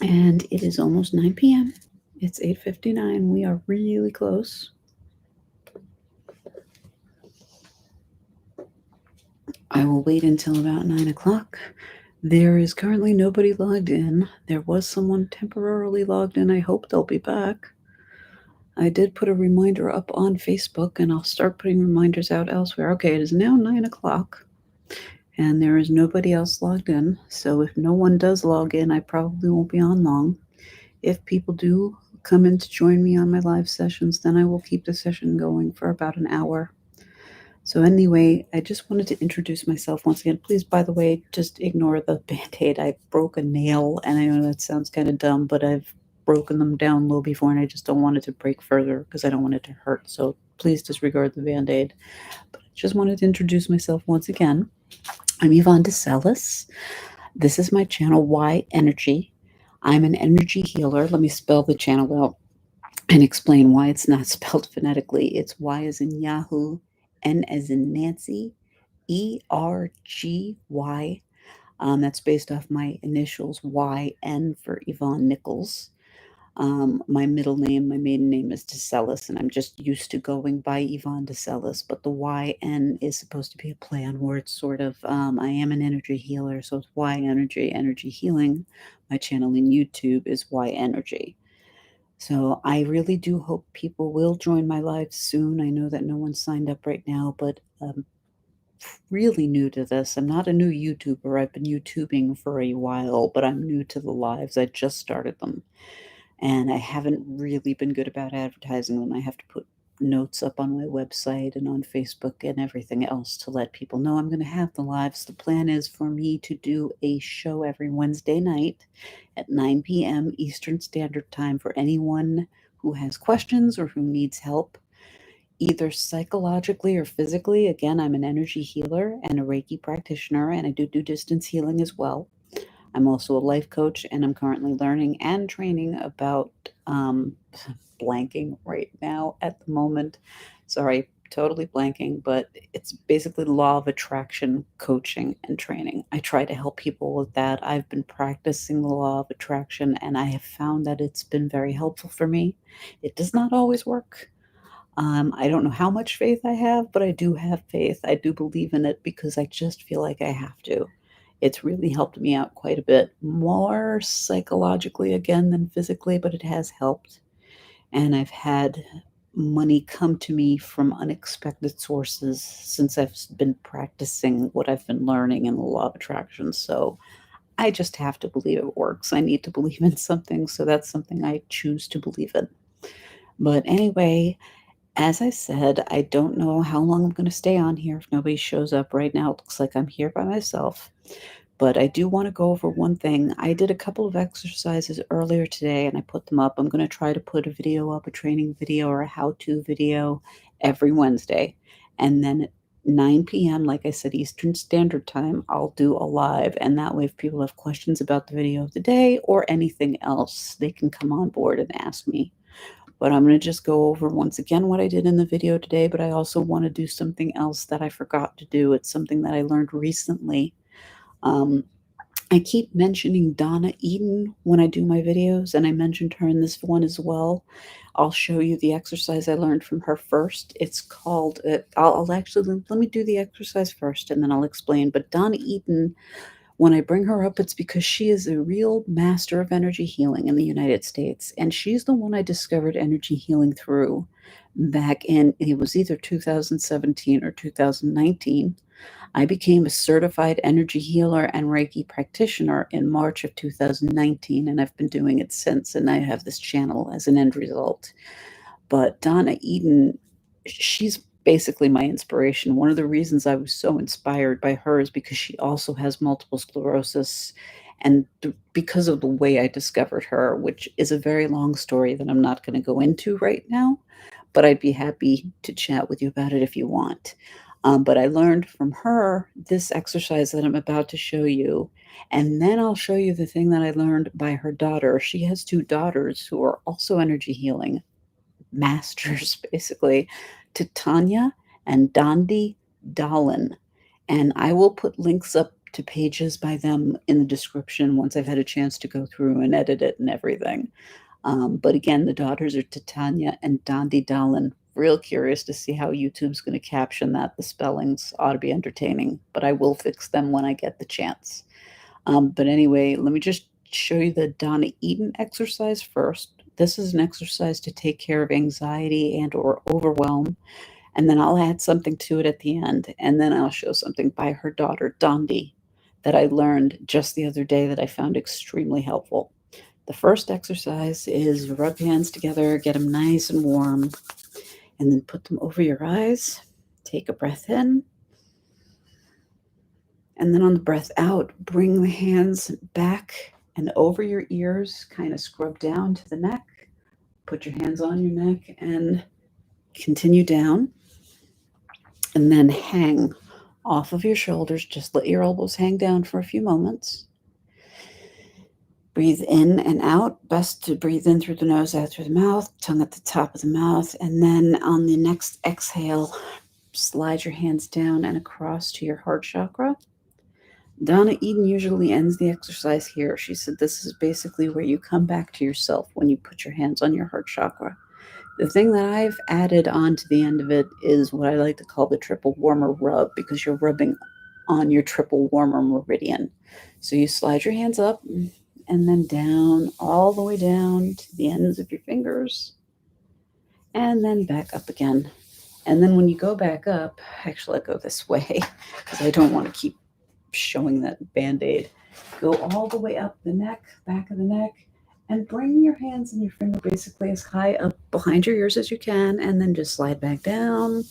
And it is almost 9 p.m. It's 8:59. We are really close. I will wait until about 9 o'clock. There is currently nobody logged in. There was someone temporarily logged in. I hope they'll be back. I did put a reminder up on Facebook, and I'll start putting reminders out elsewhere. Okay, it is now 9 o'clock, and there is nobody else logged in. So if no one does log in, I probably won't be on long. If people do come in to join me on my live sessions, then I will keep the session going for about an hour. So anyway, I just wanted to introduce myself once again. Please, by the way, just ignore the Band-Aid. I broke a nail, and I know that sounds kind of dumb, but I've broken them down low before, and I just don't want it to break further because I don't want it to hurt. So please disregard the Band-Aid. But I just wanted to introduce myself once again. I'm Yvonne Decelis. This is my channel, YNergy. I'm an energy healer. Let me spell the channel out and explain why it's not spelled phonetically. It's Y as in Yahoo, N as in Nancy, ERGY. That's based off my initials YN for Yvonne Nichols. My middle name, my maiden name is Decelis, and I'm just used to going by Yvonne Decelis, but the YN is supposed to be a play on words, sort of. I am an energy healer, so it's YNergy, energy healing. My channel in YouTube is YNergy. So I really do hope people will join my live soon. I know that no one signed up right now, but really new to this. I'm not a new YouTuber. I've been YouTubing for a while, but I'm new to the lives. I just started them. And I haven't really been good about advertising them. I have to put notes up on my website and on Facebook and everything else to let people know I'm going to have the lives. The plan is for me to do a show every Wednesday night at 9 p.m. Eastern Standard Time for anyone who has questions or who needs help, either psychologically or physically. Again, I'm an energy healer and a Reiki practitioner, and I do distance healing as well. I'm also a life coach, and I'm currently learning and training about blanking right now at the moment. Sorry, totally blanking, but it's basically law of attraction coaching and training. I try to help people with that. I've been practicing the law of attraction, and I have found that it's been very helpful for me. It does not always work. I don't know how much faith I have, but I do have faith. I do believe in it because I just feel like I have to. It's really helped me out quite a bit, more psychologically again than physically, but it has helped. And I've had money come to me from unexpected sources since I've been practicing what I've been learning in the law of attraction. So I just have to believe it works. I need to believe in something, so that's something I choose to believe in. But anyway, as I said, I don't know how long I'm going to stay on here if nobody shows up. Right now, it looks like I'm here by myself. But I do want to go over one thing. I did a couple of exercises earlier today and I put them up. I'm going to try to put a video up, a training video or a how-to video every Wednesday. And then at 9 p.m., like I said, Eastern Standard Time, I'll do a live. And that way, if people have questions about the video of the day or anything else, they can come on board and ask me. But I'm going to just go over once again what I did in the video today, but I also want to do something else that I forgot to do. It's something that I learned recently. Um, I keep mentioning Donna Eden when I do my videos, and I mentioned her in this one as well. I'll show you the exercise I learned from her first. It's called, I'll actually, let me do the exercise first and then I'll explain. But Donna Eden, when I bring her up, it's because she is a real master of energy healing in the United States. And she's the one I discovered energy healing through back in, it was either 2017 or 2019. I became a certified energy healer and Reiki practitioner in March of 2019, and I've been doing it since. And I have this channel as an end result. But Donna Eden, she's basically my inspiration. One of the reasons I was so inspired by her is because she also has multiple sclerosis, and because of the way I discovered her, which is a very long story that I'm not going to go into right now, but I'd be happy to chat with you about it if you want. But I learned from her this exercise that I'm about to show you. And then I'll show you the thing that I learned by her daughter. She has two daughters who are also energy healing masters, basically, to Tanya and Dondi Dahlin. And I will put links up to pages by them in the description once I've had a chance to go through and edit it and everything. But again, the daughters are Titania and Dondi Dallin. Real curious to see how YouTube's going to caption that. The spellings ought to be entertaining, but I will fix them when I get the chance. But anyway, let me just show you the Donna Eden exercise first. This is an exercise to take care of anxiety and or overwhelm. And then I'll add something to it at the end. And then I'll show something by her daughter, Dondi, that I learned just the other day that I found extremely helpful. The first exercise is rub your hands together, get them nice and warm, and then put them over your eyes. Take a breath in. And then on the breath out, bring the hands back and over your ears, kind of scrub down to the neck. Put your hands on your neck and continue down. And then hang off of your shoulders. Just let your elbows hang down for a few moments. Breathe in and out. Best to breathe in through the nose, out through the mouth, tongue at the top of the mouth. And then on the next exhale, slide your hands down and across to your heart chakra. Donna Eden usually ends the exercise here. She said this is basically where you come back to yourself when you put your hands on your heart chakra. The thing that I've added on to the end of it is what I like to call the triple warmer rub, because you're rubbing on your triple warmer meridian. So you slide your hands up and then down, all the way down to the ends of your fingers, and then back up again. And then when you go back up, actually I go this way because I don't want to keep showing that Band-Aid. Go all the way up the neck, back of the neck, and bring your hands and your finger basically as high up behind your ears as you can, and then just slide back down,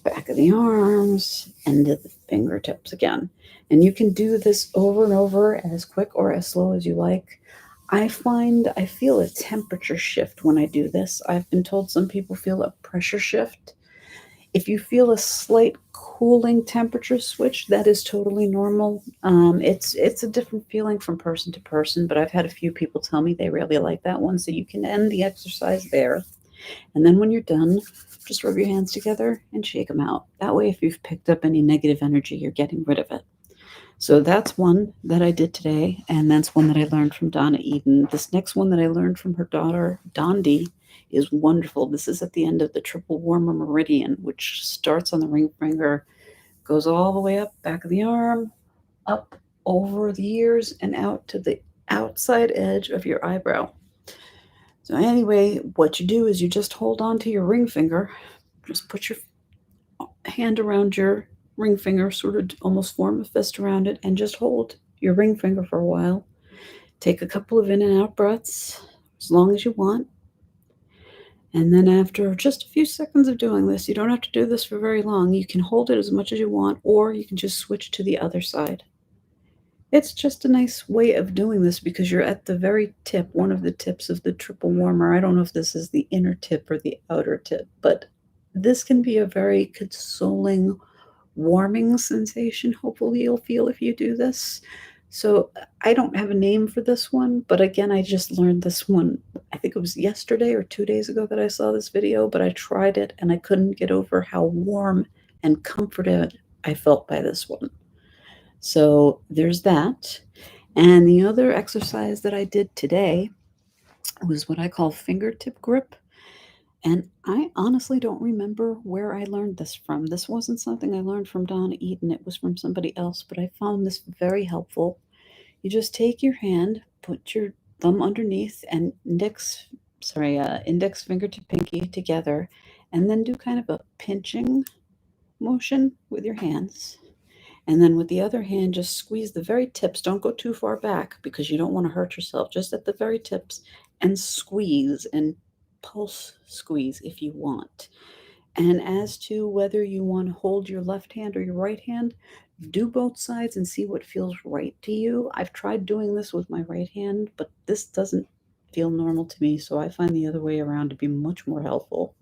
back of the arms, into the fingertips again. And you can do this over and over, as quick or as slow as you like. I find I feel a temperature shift when I do this. I've been told some people feel a pressure shift. If you feel a slight cooling temperature switch, that is totally normal. It's a different feeling from person to person, but I've had a few people tell me they really like that one. So you can end the exercise there. And then when you're done, just rub your hands together and shake them out. That way, if you've picked up any negative energy, you're getting rid of it. So that's one that I did today, and that's one that I learned from Donna Eden. This next one that I learned from her daughter, Dondi, is wonderful. This is at the end of the triple warmer meridian, which starts on the ring finger, goes all the way up, back of the arm, up over the ears, and out to the outside edge of your eyebrow. So anyway, what you do is you just hold on to your ring finger, just put your hand around your ring finger, sort of almost form a fist around it, and just hold your ring finger for a while. Take a couple of in and out breaths, as long as you want. And then after just a few seconds of doing this, you don't have to do this for very long. You can hold it as much as you want, or you can just switch to the other side. It's just a nice way of doing this because you're at the very tip, one of the tips of the triple warmer. I don't know if this is the inner tip or the outer tip, but this can be a very consoling, warming sensation. Hopefully you'll feel if you do this. So I don't have a name for this one, but again, I just learned this one. I think it was yesterday or 2 days ago that I saw this video, but I tried it and I couldn't get over how warm and comforted I felt by this one. So there's that. And the other exercise that I did today was what I call fingertip grip. And I honestly don't remember where I learned this from. This wasn't something I learned from Donna Eden. It was from somebody else, but I found this very helpful. You just take your hand, put your thumb underneath and index finger to pinky together, and then do kind of a pinching motion with your hands. And then with the other hand, just squeeze the very tips. Don't go too far back because you don't want to hurt yourself. Just at the very tips and squeeze and pulse squeeze if you want. And as to whether you want to hold your left hand or your right hand, do both sides and see what feels right to you. I've tried doing this with my right hand, but this doesn't feel normal to me, so I find the other way around to be much more helpful.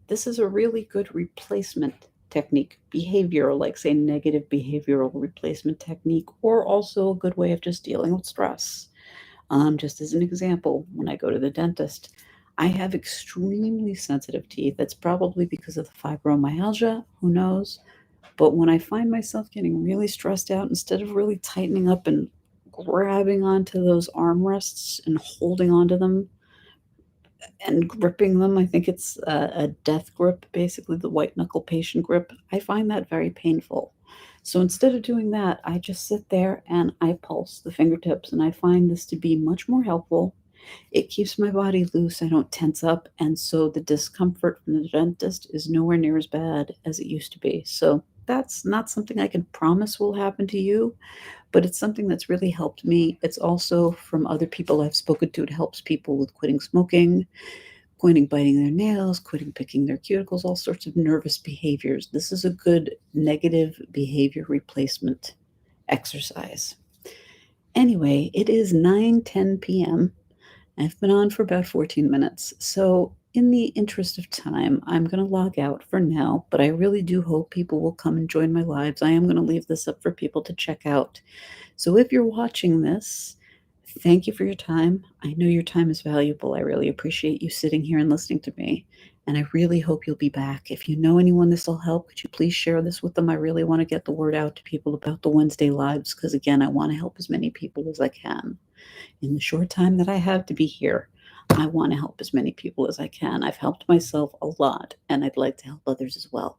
This is a really good replacement technique, behavioral, like say negative behavioral replacement technique, or also a good way of just dealing with stress. Just as an example, when I go to the dentist, I have extremely sensitive teeth. That's probably because of the fibromyalgia, who knows? But when I find myself getting really stressed out, instead of really tightening up and grabbing onto those armrests and holding onto them and gripping them, I think it's a death grip, basically the white knuckle patient grip. I find that very painful. So instead of doing that, I just sit there and I pulse the fingertips, and I find this to be much more helpful. It keeps my body loose, I don't tense up, and so the discomfort from the dentist is nowhere near as bad as it used to be. So that's not something I can promise will happen to you, but it's something that's really helped me. It's also from other people I've spoken to. It helps people with quitting smoking, quitting biting their nails, quitting picking their cuticles, all sorts of nervous behaviors. This is a good negative behavior replacement exercise. Anyway, it is 9:10 p.m. I've been on for about 14 minutes. So, in the interest of time, I'm going to log out for now, but I really do hope people will come and join my lives. I am going to leave this up for people to check out. So, if you're watching this, thank you for your time. I know your time is valuable. I really appreciate you sitting here and listening to me. And I really hope you'll be back. If you know anyone this will help, could you please share this with them? I really want to get the word out to people about the Wednesday lives because, again, I want to help as many people as I can. In the short time that I have to be here, I want to help as many people as I can. I've helped myself a lot, and I'd like to help others as well.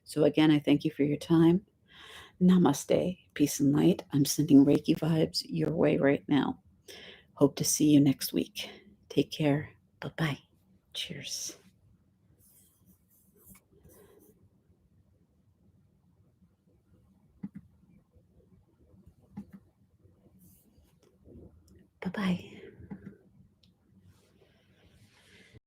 So, again, I thank you for your time. Namaste, peace and light. I'm sending Reiki vibes your way right now. Hope to see you next week. Take care. Bye bye. Cheers. Bye bye.